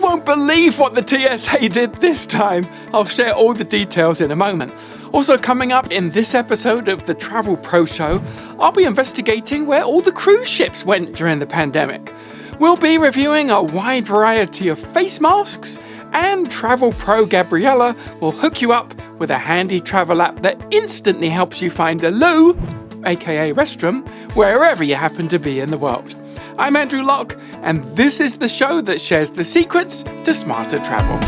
won't believe what the TSA did this time. I'll share all the details in a moment. Also coming up in this episode of the Travel Pro Show, I'll be investigating where all the cruise ships went during the pandemic. We'll be reviewing a wide variety of face masks, and Travel Pro Gabriella will hook you up with a handy travel app that instantly helps you find a loo, aka restroom, wherever you happen to be in the world. I'm Andrew Locke, and this is the show that shares the secrets to smarter travel.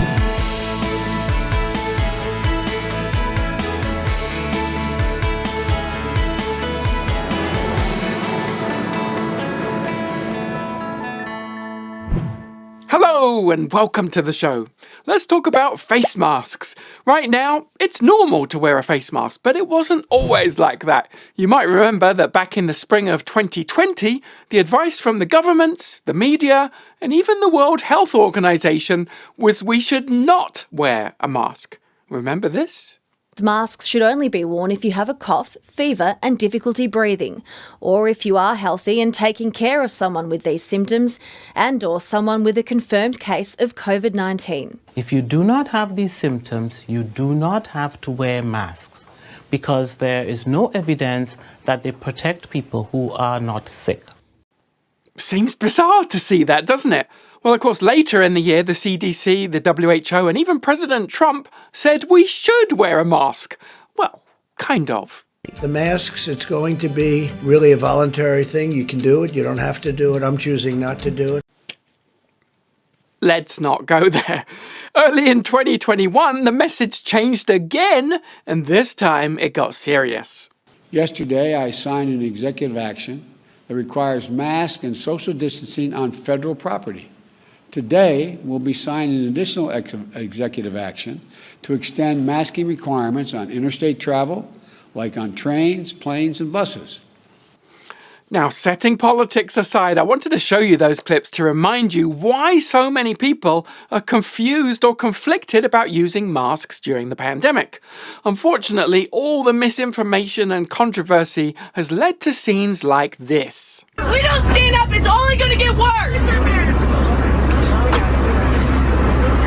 Hello and welcome to the show. Let's talk about face masks. Right now, it's normal to wear a face mask, but it wasn't always like that. You might remember that back in the spring of 2020, the advice from the governments, the media, and even the World Health Organization was we should not wear a mask. Remember this? Masks should only be worn if you have a cough, fever and difficulty breathing, or if you are healthy and taking care of someone with these symptoms and or someone with a confirmed case of COVID-19. If you do not have these symptoms, you do not have to wear masks because there is no evidence that they protect people who are not sick. Seems bizarre to see that, doesn't it? Well, of course, later in the year, the CDC, the WHO, and even President Trump said we should wear a mask. Well, kind of. The masks, it's going to be really a voluntary thing. You can do it. You don't have to do it. I'm choosing not to do it. Let's not go there. Early in 2021, the message changed again, and this time it got serious. Yesterday, I signed an executive action that requires masks and social distancing on federal property. Today, we'll be signing an additional executive action to extend masking requirements on interstate travel, like on trains, planes, and buses. Now, setting politics aside, I wanted to show you those clips to remind you why so many people are confused or conflicted about using masks during the pandemic. Unfortunately, all the misinformation and controversy has led to scenes like this. If we don't stand up, it's only going to get worse.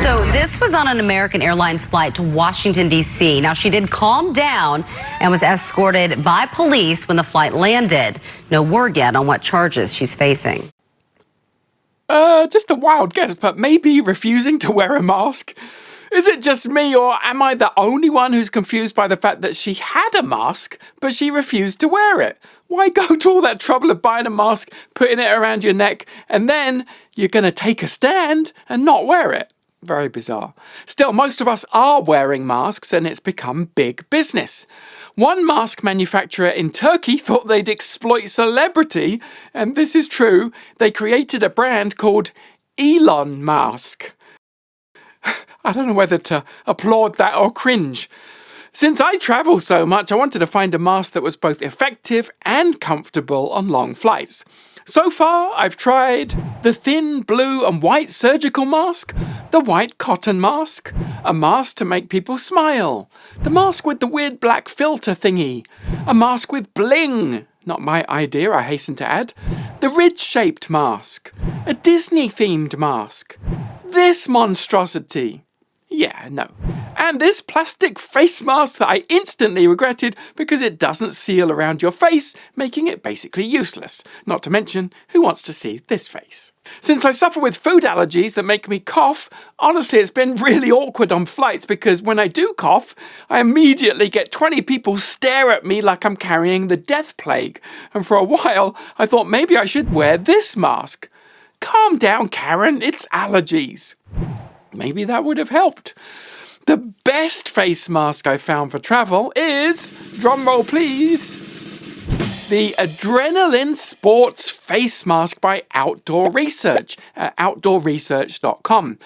So this was on an American Airlines flight to Washington, D.C. Now, she did calm down and was escorted by police when the flight landed. No word yet on what charges she's facing. Just a wild guess, but maybe refusing to wear a mask? Is it just me, or am I the only one who's confused by the fact that she had a mask, but she refused to wear it? Why go to all that trouble of buying a mask, putting it around your neck, and then you're going to take a stand and not wear it? Very bizarre. Still, most of us are wearing masks and it's become big business. One mask manufacturer in Turkey thought they'd exploit celebrity, and this is true. They created a brand called Elon Mask. I don't know whether to applaud that or cringe. Since I travel so much, I wanted to find a mask that was both effective and comfortable on long flights. So far, I've tried the thin blue and white surgical mask, the white cotton mask, a mask to make people smile, the mask with the weird black filter thingy, a mask with bling, not my idea, I hasten to add, the ridge-shaped mask, a Disney-themed mask, this monstrosity. Yeah, no. And this plastic face mask that I instantly regretted because it doesn't seal around your face, making it basically useless. Not to mention, who wants to see this face? Since I suffer with food allergies that make me cough, honestly it's been really awkward on flights because when I do cough, I immediately get 20 people stare at me like I'm carrying the death plague. And for a while, I thought maybe I should wear this mask. Calm down, Karen, it's allergies. Maybe that would have helped. The best face mask I found for travel is, drumroll please, the Adrenaline Sports Face Mask by Outdoor Research at outdoorresearch.com.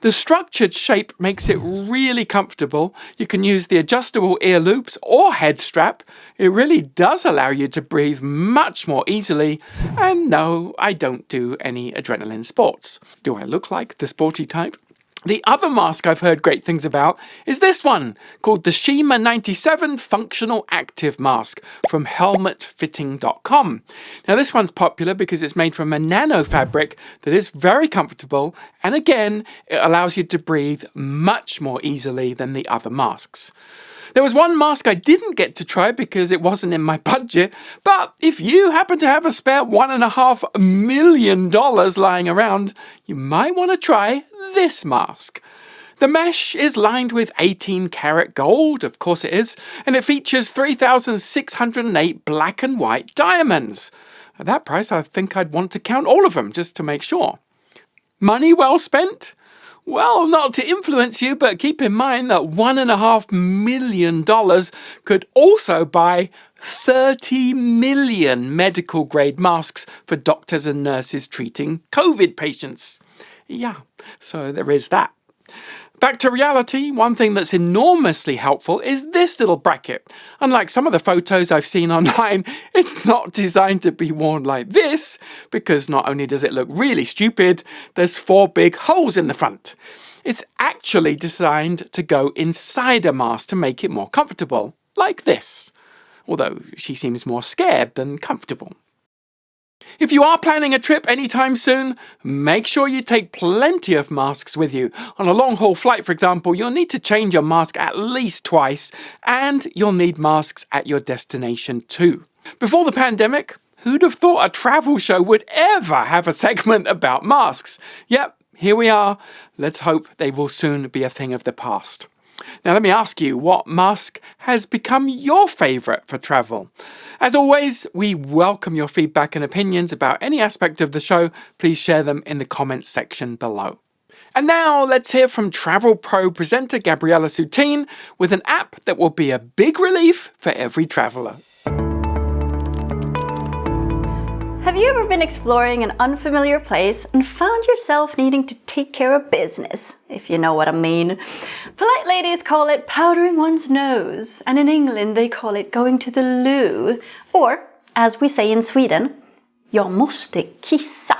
The structured shape makes it really comfortable. You can use the adjustable ear loops or head strap. It really does allow you to breathe much more easily. And no, I don't do any adrenaline sports. Do I look like the sporty type? The other mask I've heard great things about is this one, called the Shima 97 Functional Active Mask from helmetfitting.com. Now this one's popular because it's made from a nano fabric that is very comfortable, and again, it allows you to breathe much more easily than the other masks. There was one mask I didn't get to try because it wasn't in my budget, but if you happen to have a spare $1.5 million lying around, you might want to try this mask. The mesh is lined with 18 karat gold, of course it is, and it features 3,608 black and white diamonds. At that price, I think I'd want to count all of them just to make sure. Money well spent? Well, not to influence you, but keep in mind that $1.5 million could also buy 30 million medical grade masks for doctors and nurses treating COVID patients. Yeah, so there is that. Back to reality, one thing that's enormously helpful is this little bracket. Unlike some of the photos I've seen online, it's not designed to be worn like this, because not only does it look really stupid, there's 4 big holes in the front. It's actually designed to go inside a mask to make it more comfortable, like this. Although she seems more scared than comfortable. If you are planning a trip anytime soon, make sure you take plenty of masks with you. On a long-haul flight, for example, you'll need to change your mask at least twice, and you'll need masks at your destination too. Before the pandemic, who'd have thought a travel show would ever have a segment about masks? Yep, here we are. Let's hope they will soon be a thing of the past. Now let me ask you, what mask has become your favourite for travel? As always, we welcome your feedback and opinions about any aspect of the show. Please share them in the comments section below. And now let's hear from Travel Pro presenter Gabriella Soutine with an app that will be a big relief for every traveller. Have you ever been exploring an unfamiliar place and found yourself needing to take care of business, if you know what I mean? Polite ladies call it powdering one's nose, and in England they call it going to the loo, or, as we say in Sweden, jag måste kissa.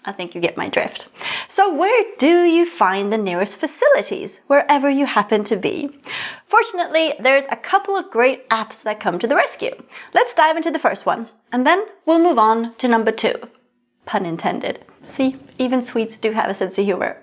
I think you get my drift. So where do you find the nearest facilities, wherever you happen to be? Fortunately, there's a couple of great apps that come to the rescue. Let's dive into the first one, and then we'll move on to number 2. Pun intended. See, even Swedes do have a sense of humor.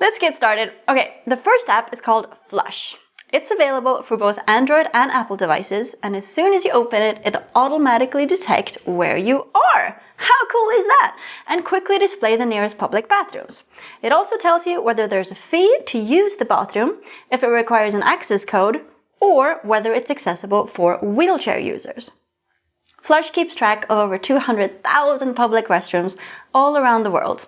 Let's get started. Okay, the first app is called Flush. It's available for both Android and Apple devices, and as soon as you open it, it'll automatically detect where you are. How cool is that? And quickly display the nearest public bathrooms. It also tells you whether there's a fee to use the bathroom, if it requires an access code, or whether it's accessible for wheelchair users. Flush keeps track of over 200,000 public restrooms all around the world.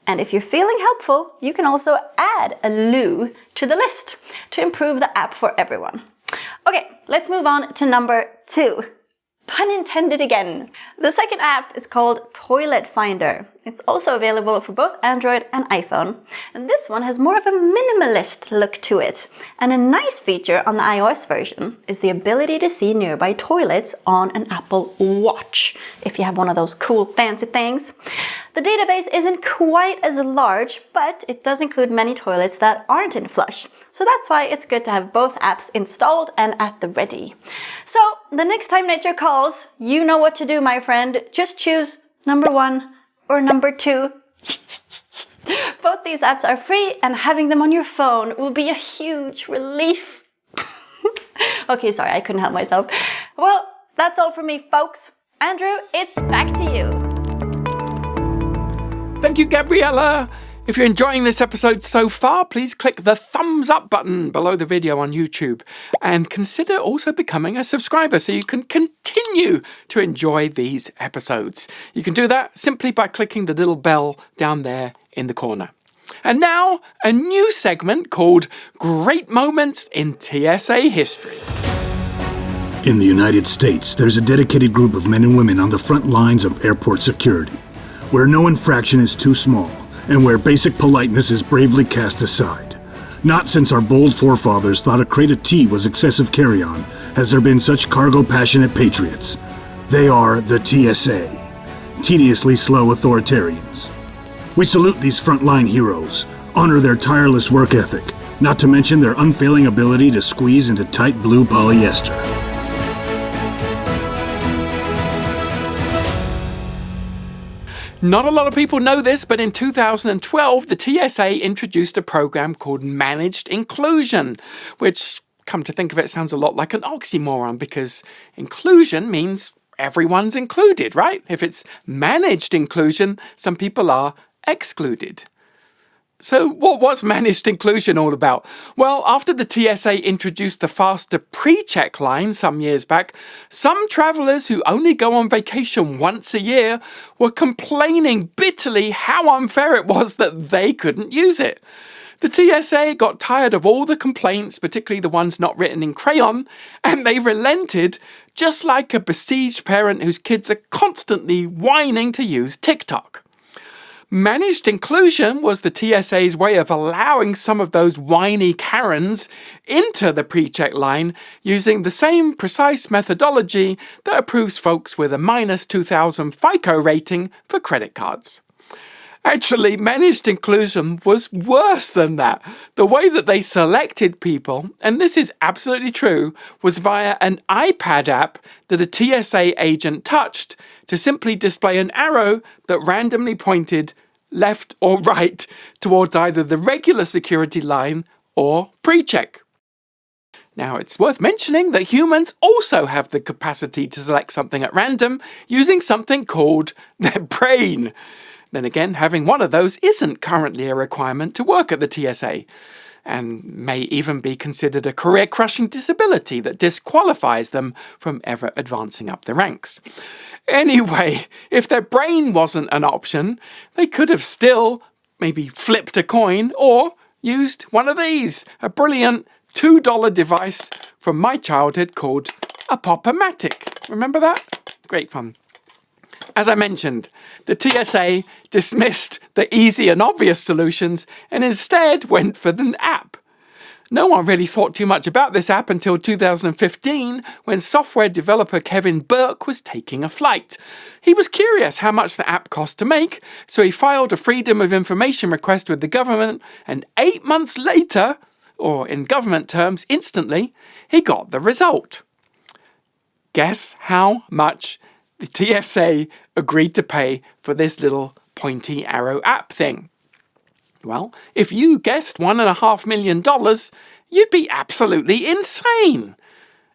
And if you're feeling helpful, you can also add a loo to the list to improve the app for everyone. Okay, let's move on to number 2. Pun intended again. The second app is called Toilet Finder. It's also available for both Android and iPhone. And this one has more of a minimalist look to it. And a nice feature on the iOS version is the ability to see nearby toilets on an Apple Watch, if you have one of those cool fancy things. The database isn't quite as large, but it does include many toilets that aren't in Flush. So that's why it's good to have both apps installed and at the ready. So the next time nature calls, you know what to do, my friend. Just choose number 1 or number 2. Both these apps are free, and having them on your phone will be a huge relief. Okay, sorry, I couldn't help myself. Well, that's all from me, folks. Andrew, it's back to you. Thank you, Gabriella. If you're enjoying this episode so far, please click the thumbs up button below the video on YouTube and consider also becoming a subscriber so you can continue to enjoy these episodes. You can do that simply by clicking the little bell down there in the corner. And now, a new segment called Great Moments in TSA History. In the United States, there's a dedicated group of men and women on the front lines of airport security, where no infraction is too small, and where basic politeness is bravely cast aside. Not since our bold forefathers thought a crate of tea was excessive carry-on has there been such cargo-passionate patriots. They are the TSA, tediously slow authoritarians. We salute these frontline heroes, honor their tireless work ethic, not to mention their unfailing ability to squeeze into tight blue polyester. Not a lot of people know this, but in 2012, the TSA introduced a program called Managed Inclusion, which, come to think of it, sounds a lot like an oxymoron because inclusion means everyone's included, right? If it's managed inclusion, some people are excluded. So what's managed inclusion all about? Well, after the TSA introduced the faster pre-check line some years back, some travellers who only go on vacation once a year were complaining bitterly how unfair it was that they couldn't use it. The TSA got tired of all the complaints, particularly the ones not written in crayon, and they relented, just like a besieged parent whose kids are constantly whining to use TikTok. Managed inclusion was the TSA's way of allowing some of those whiny Karens into the pre-check line using the same precise methodology that approves folks with a minus 2000 FICO rating for credit cards. Actually, managed inclusion was worse than that. The way that they selected people, and this is absolutely true, was via an iPad app that a TSA agent touched to simply display an arrow that randomly pointed left or right towards either the regular security line or pre-check. Now, it's worth mentioning that humans also have the capacity to select something at random using something called their brain. Then again, having one of those isn't currently a requirement to work at the TSA, and may even be considered a career-crushing disability that disqualifies them from ever advancing up the ranks. Anyway, if their brain wasn't an option, they could have still maybe flipped a coin or used one of these, a brilliant $2 device from my childhood called a Pop-O-Matic. Remember that? Great fun. As I mentioned, the TSA dismissed the easy and obvious solutions and instead went for the app. No one really thought too much about this app until 2015, when software developer Kevin Burke was taking a flight. He was curious how much the app cost to make, so he filed a Freedom of Information request with the government, and 8 months later, or in government terms, instantly, he got the result. Guess how much the TSA agreed to pay for this little pointy arrow app thing? Well, if you guessed $1.5 million, you'd be absolutely insane.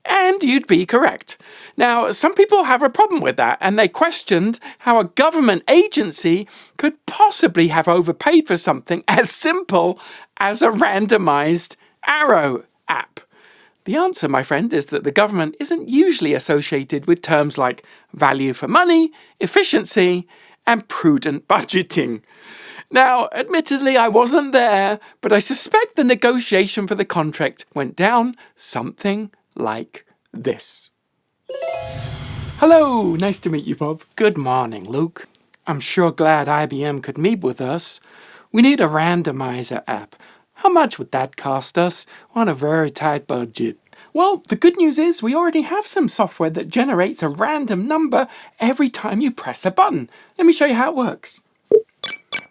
And you'd be correct. Now, some people have a problem with that, and they questioned how a government agency could possibly have overpaid for something as simple as a randomized arrow app. The answer, my friend, is that the government isn't usually associated with terms like value for money, efficiency, and prudent budgeting. Now, admittedly, I wasn't there, but I suspect the negotiation for the contract went down something like this. Hello, nice to meet you, Bob. Good morning, Luke. I'm sure glad IBM could meet with us. We need a randomizer app. How much would that cost us on a very tight budget? Well, the good news is we already have some software that generates a random number every time you press a button. Let me show you how it works.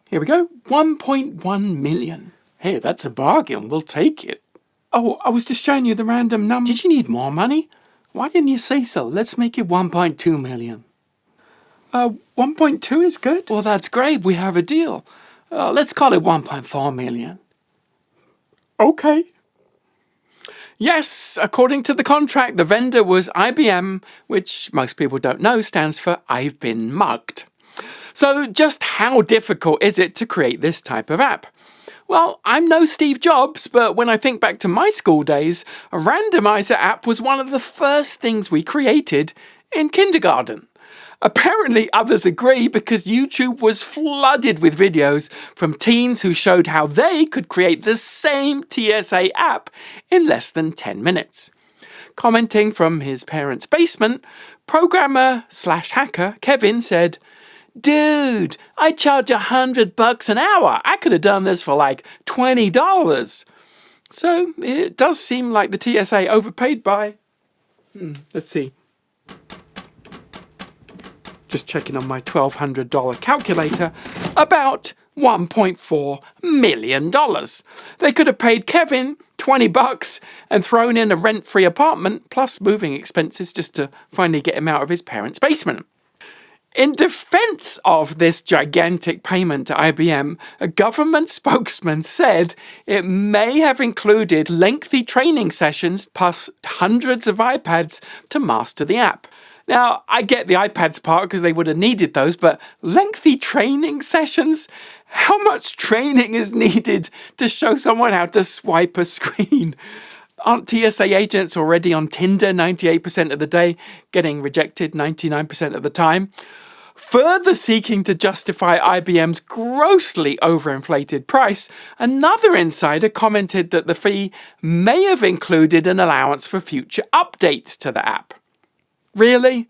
Here we go, 1.1 million. Hey, that's a bargain, we'll take it. Oh, I was just showing you the random number. Did you need more money? Why didn't you say so? Let's make it 1.2 million. 1.2 is good? Well, that's great, we have a deal. Let's call it 1.4 million. Okay. Yes, according to the contract, the vendor was IBM, which most people don't know stands for I've been mugged. So just how difficult is it to create this type of app? Well, I'm no Steve Jobs, but when I think back to my school days, a randomizer app was one of the first things we created in kindergarten. Apparently others agree because YouTube was flooded with videos from teens who showed how they could create the same TSA app in less than 10 minutes. Commenting from his parents' basement, programmer/hacker Kevin said, "Dude, I charge $100 an hour. I could have done this for like $20. So it does seem like the TSA overpaid by, let's see. Just checking on my $1,200 calculator, about $1.4 million. They could have paid Kevin $20 and thrown in a rent-free apartment plus moving expenses just to finally get him out of his parents' basement. In defense of this gigantic payment to IBM, a government spokesman said it may have included lengthy training sessions plus hundreds of iPads to master the app. Now, I get the iPads part because they would have needed those, but lengthy training sessions? How much training is needed to show someone how to swipe a screen? Aren't TSA agents already on Tinder 98% of the day, getting rejected 99% of the time? Further seeking to justify IBM's grossly overinflated price, another insider commented that the fee may have included an allowance for future updates to the app. Really?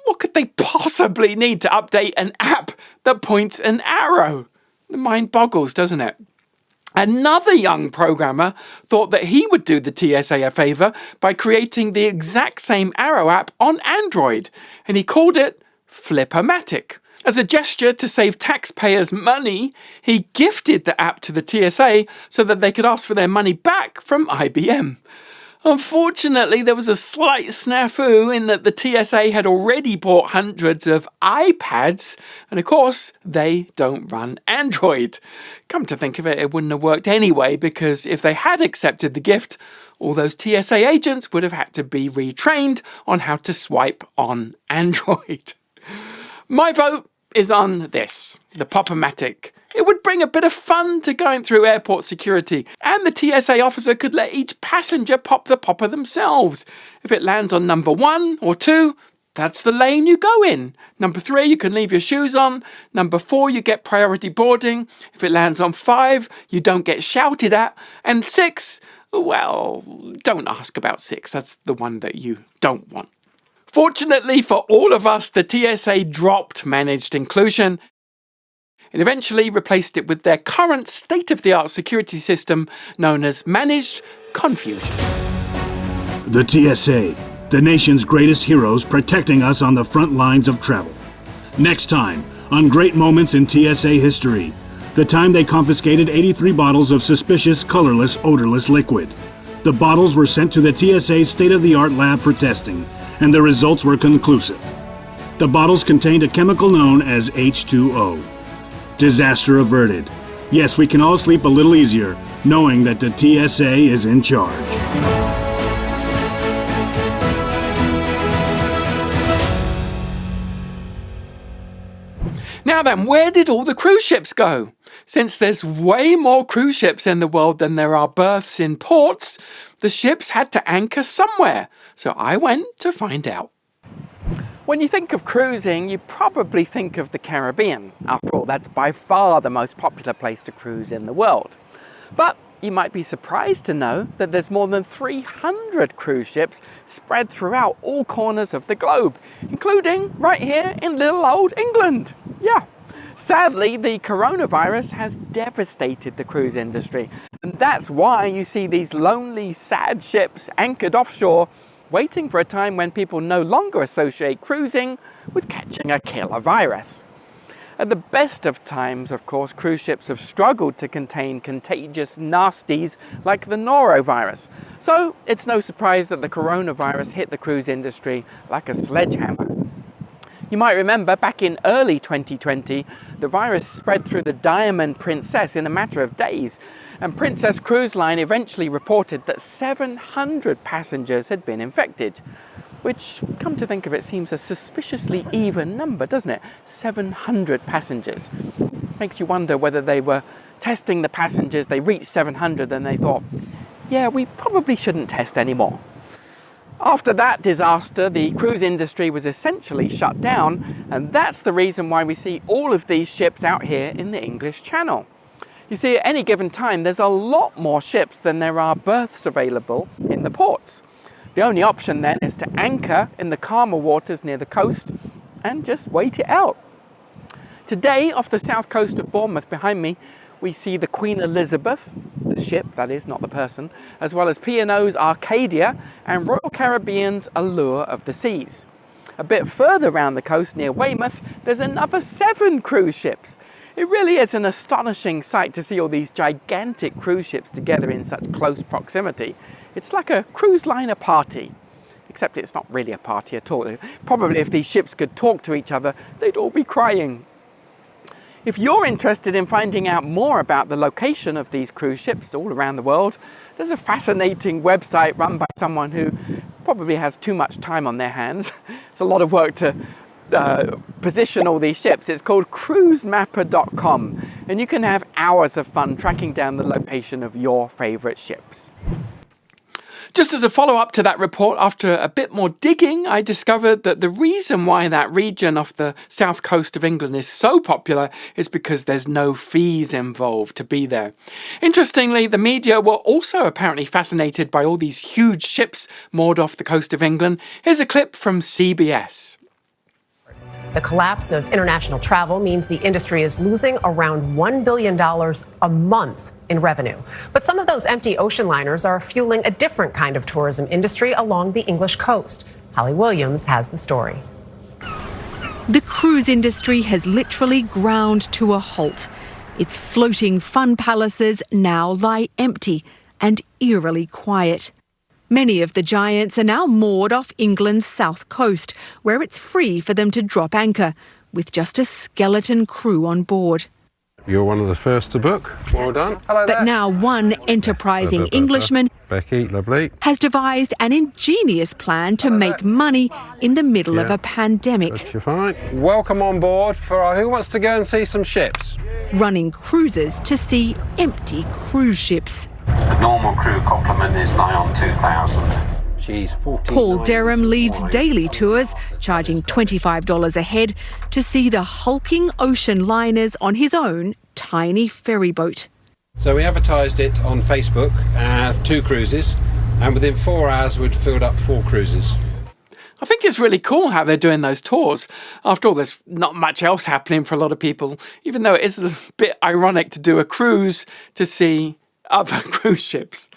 What could they possibly need to update an app that points an arrow? The mind boggles, doesn't it? Another young programmer thought that he would do the TSA a favour by creating the exact same arrow app on Android, and he called it Flippermatic. As a gesture to save taxpayers money, he gifted the app to the TSA so that they could ask for their money back from IBM. Unfortunately, there was a slight snafu in that the TSA had already bought hundreds of iPads, and of course, they don't run Android. Come to think of it, it wouldn't have worked anyway, because if they had accepted the gift, all those TSA agents would have had to be retrained on how to swipe on Android. My vote is on this, the Pop-O-Matic. It would bring a bit of fun to going through airport security, and the TSA officer could let each passenger pop the popper themselves. If it lands on number 1 or 2, that's the lane you go in. Number 3, you can leave your shoes on. Number 4, you get priority boarding. If it lands on 5, you don't get shouted at. And 6, well, don't ask about 6. That's the one that you don't want. Fortunately for all of us, the TSA dropped managed inclusion and eventually replaced it with their current state-of-the-art security system known as Managed Confusion. The TSA, the nation's greatest heroes protecting us on the front lines of travel. Next time, on Great Moments in TSA History, the time they confiscated 83 bottles of suspicious, colorless, odorless liquid. The bottles were sent to the TSA's state-of-the-art lab for testing, and the results were conclusive. The bottles contained a chemical known as H2O. Disaster averted. Yes, we can all sleep a little easier knowing that the TSA is in charge. Now then, where did all the cruise ships go? Since there's way more cruise ships in the world than there are berths in ports, the ships had to anchor somewhere. So I went to find out. When you think of cruising, you probably think of the Caribbean. After all, that's by far the most popular place to cruise in the world. But you might be surprised to know that there's more than 300 cruise ships spread throughout all corners of the globe, including right here in little old England. Yeah. Sadly, the coronavirus has devastated the cruise industry, and that's why you see these lonely, sad ships anchored offshore, waiting for a time when people no longer associate cruising with catching a killer virus. At the best of times, of course, cruise ships have struggled to contain contagious nasties like the norovirus. So it's no surprise that the coronavirus hit the cruise industry like a sledgehammer. You might remember back in early 2020, the virus spread through the Diamond Princess in a matter of days, and Princess Cruise Line eventually reported that 700 passengers had been infected, which, come to think of it, seems a suspiciously even number, doesn't it? 700 passengers. Makes you wonder whether they were testing the passengers, they reached 700 and they thought, yeah, we probably shouldn't test anymore. After that disaster, the cruise industry was essentially shut down, and that's the reason why we see all of these ships out here in the English Channel. You see, at any given time, there's a lot more ships than there are berths available in the ports. The only option then is to anchor in the calmer waters near the coast and just wait it out. Today, off the south coast of Bournemouth behind me, we see the Queen Elizabeth, the ship, that is, not the person, as well as P&O's Arcadia and Royal Caribbean's Allure of the Seas. A bit further round the coast near Weymouth, there's another 7 cruise ships, It really is an astonishing sight to see all these gigantic cruise ships together in such close proximity. It's like a cruise liner party, except it's not really a party at all. Probably if these ships could talk to each other, they'd all be crying. If you're interested in finding out more about the location of these cruise ships all around the world, there's a fascinating website run by someone who probably has too much time on their hands. It's a lot of work to position all these ships. It's called cruisemapper.com, and you can have hours of fun tracking down the location of your favorite ships. Just as a follow-up to that report, after a bit more digging, I discovered that the reason why that region off the south coast of England is so popular is because there's no fees involved to be there. Interestingly, the media were also apparently fascinated by all these huge ships moored off the coast of England. Here's a clip from CBS. The collapse of international travel means the industry is losing around $1 billion a month in revenue. But some of those empty ocean liners are fueling a different kind of tourism industry along the English coast. Holly Williams has the story. The cruise industry has literally ground to a halt. Its floating fun palaces now lie empty and eerily quiet. Many of the giants are now moored off England's south coast, where it's free for them to drop anchor, with just a skeleton crew on board. You're one of the first to book. Well done. Hello there. But now one enterprising Englishman Becky, lovely, has devised an ingenious plan to make money in the middle of a pandemic. You're fine. Welcome on board for who wants to go and see some ships? Running cruises to see empty cruise ships. The normal crew complement is nigh on 2,000. She's 14. Paul Derham leads daily tours, charging $25 a head to see the hulking ocean liners on his own tiny ferry boat. So we advertised it on Facebook, 2 cruises, and within 4 hours we'd filled up 4 cruises. I think it's really cool how they're doing those tours. After all, there's not much else happening for a lot of people, even though it is a bit ironic to do a cruise to see other cruise ships.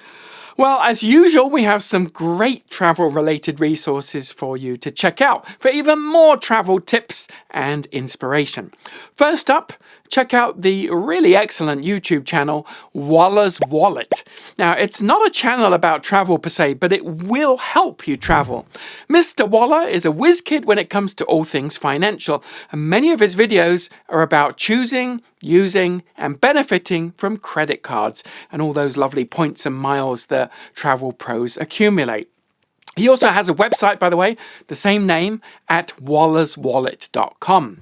Well, as usual, we have some great travel-related resources for you to check out for even more travel tips and inspiration. First up, check out the really excellent YouTube channel, Waller's Wallet. Now, it's not a channel about travel per se, but it will help you travel. Mr. Waller is a whiz kid when it comes to all things financial, and many of his videos are about choosing, using, and benefiting from credit cards and all those lovely points and miles that travel pros accumulate. He also has a website, by the way, the same name, at wallerswallet.com.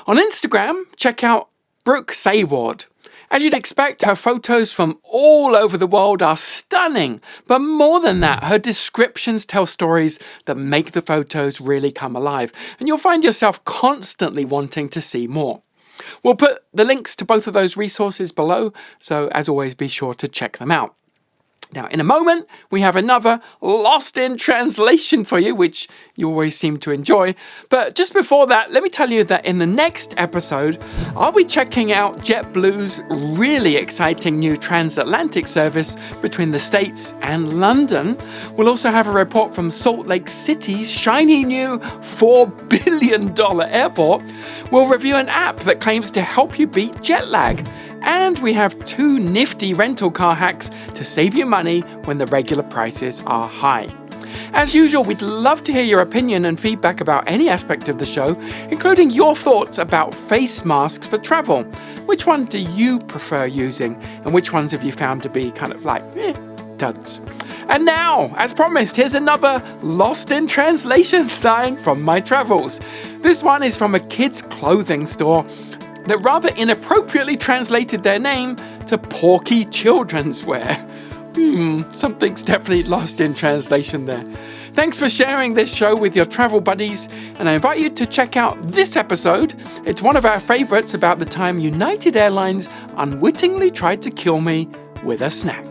On Instagram, check out Brooke Sayward. As you'd expect, her photos from all over the world are stunning, but more than that, her descriptions tell stories that make the photos really come alive, and you'll find yourself constantly wanting to see more. We'll put the links to both of those resources below, so as always, be sure to check them out. Now, in a moment, we have another Lost in Translation for you, which you always seem to enjoy. But just before that, let me tell you that in the next episode, I'll be checking out JetBlue's really exciting new transatlantic service between the States and London. We'll also have a report from Salt Lake City's shiny new $4 billion airport. We'll review an app that claims to help you beat jet lag. And we have 2 nifty rental car hacks to save you money when the regular prices are high. As usual, we'd love to hear your opinion and feedback about any aspect of the show, including your thoughts about face masks for travel. Which one do you prefer using, and which ones have you found to be kind of like, duds? And now, as promised, here's another Lost in Translation sign from my travels. This one is from a kids' clothing store that rather inappropriately translated their name to Porky Children's Wear. Something's definitely lost in translation there. Thanks for sharing this show with your travel buddies, and I invite you to check out this episode. It's one of our favourites about the time United Airlines unwittingly tried to kill me with a snack.